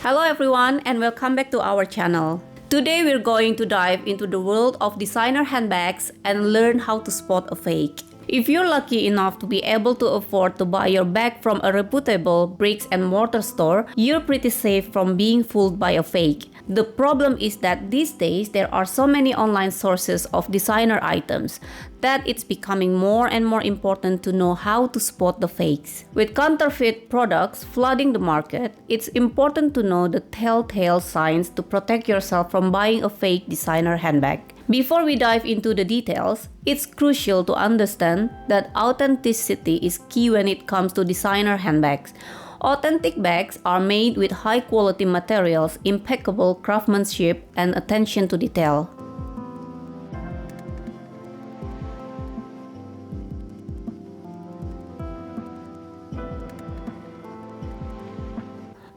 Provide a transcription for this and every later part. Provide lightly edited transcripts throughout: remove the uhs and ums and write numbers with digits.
Hello everyone and welcome back to our channel. Today we're going to dive into the world of designer handbags and learn how to spot a fake. If you're lucky enough to be able to afford to buy your bag from a reputable bricks and mortar store, you're pretty safe from being fooled by a fake. The problem is that these days there are so many online sources of designer items that it's becoming more and more important to know how to spot the fakes. With counterfeit products flooding the market, it's important to know the telltale signs to protect yourself from buying a fake designer handbag. Before we dive into the details, it's crucial to understand that authenticity is key when it comes to designer handbags. Authentic bags are made with high-quality materials, impeccable craftsmanship, and attention to detail.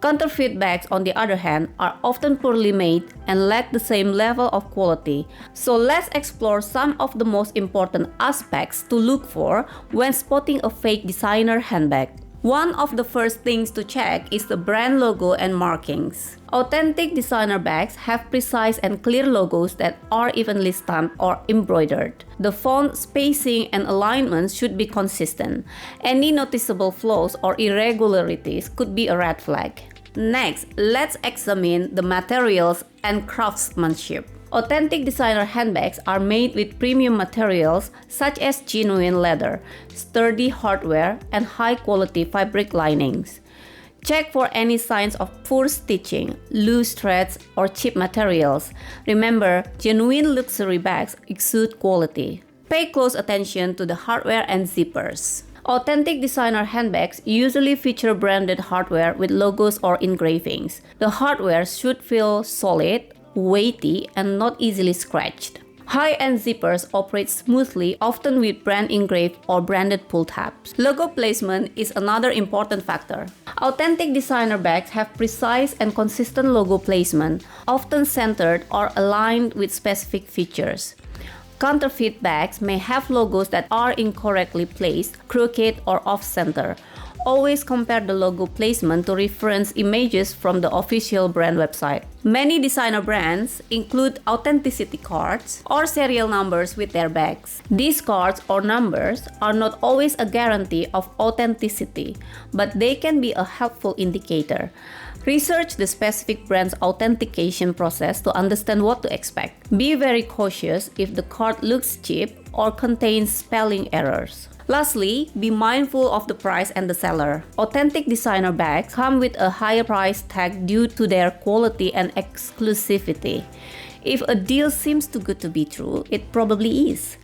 Counterfeit bags, on the other hand, are often poorly made and lack the same level of quality. So let's explore some of the most important aspects to look for when spotting a fake designer handbag. One of the first things to check is the brand logo and markings. Authentic designer bags have precise and clear logos that are evenly stamped or embroidered. The font, spacing, and alignments should be consistent. Any noticeable flaws or irregularities could be a red flag. Next, let's examine the materials and craftsmanship. Authentic designer handbags are made with premium materials such as genuine leather, sturdy hardware, and high-quality fabric linings. Check for any signs of poor stitching, loose threads, or cheap materials. Remember, genuine luxury bags exude quality. Pay close attention to the hardware and zippers. Authentic designer handbags usually feature branded hardware with logos or engravings. The hardware should feel solid, weighty, and not easily scratched. High-end zippers operate smoothly, often with brand engraved or branded pull tabs. Logo placement is another important factor. Authentic designer bags have precise and consistent logo placement, often centered or aligned with specific features. Counterfeit bags may have logos that are incorrectly placed, crooked, or off-center. Always compare the logo placement to reference images from the official brand website. Many designer brands include authenticity cards or serial numbers with their bags. These cards or numbers are not always a guarantee of authenticity, but they can be a helpful indicator. Research the specific brand's authentication process to understand what to expect. Be very cautious if the card looks cheap or contains spelling errors. Lastly, be mindful of the price and the seller. Authentic designer bags come with a higher price tag due to their quality and exclusivity. If a deal seems too good to be true, it probably is.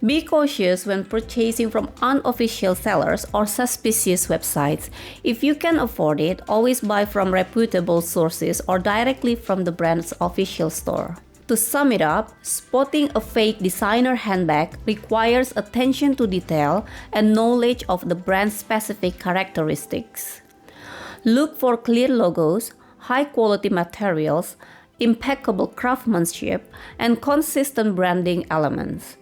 Be cautious when purchasing from unofficial sellers or suspicious websites. If you can afford it, always buy from reputable sources or directly from the brand's official store. To sum it up, spotting a fake designer handbag requires attention to detail and knowledge of the brand's specific characteristics. Look for clear logos, high-quality materials, impeccable craftsmanship, and consistent branding elements.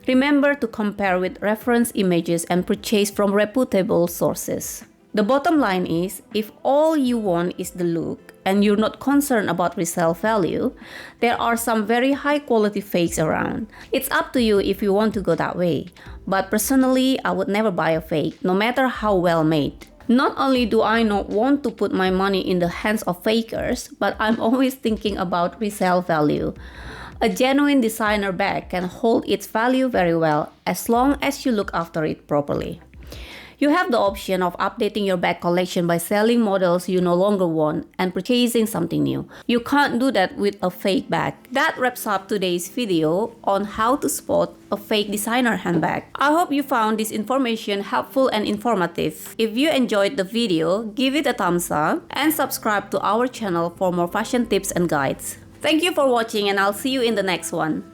Remember to compare with reference images and purchase from reputable sources. The bottom line is, if all you want is the look and you're not concerned about resale value, there are some very high quality fakes around. It's up to you if you want to go that way. But personally, I would never buy a fake, no matter how well made. Not only do I not want to put my money in the hands of fakers, but I'm always thinking about resale value. A genuine designer bag can hold its value very well as long as you look after it properly. You have the option of updating your bag collection by selling models you no longer want and purchasing something new. You can't do that with a fake bag. That wraps up today's video on how to spot a fake designer handbag. I hope you found this information helpful and informative. If you enjoyed the video, give it a thumbs up and subscribe to our channel for more fashion tips and guides. Thank you for watching and I'll see you in the next one.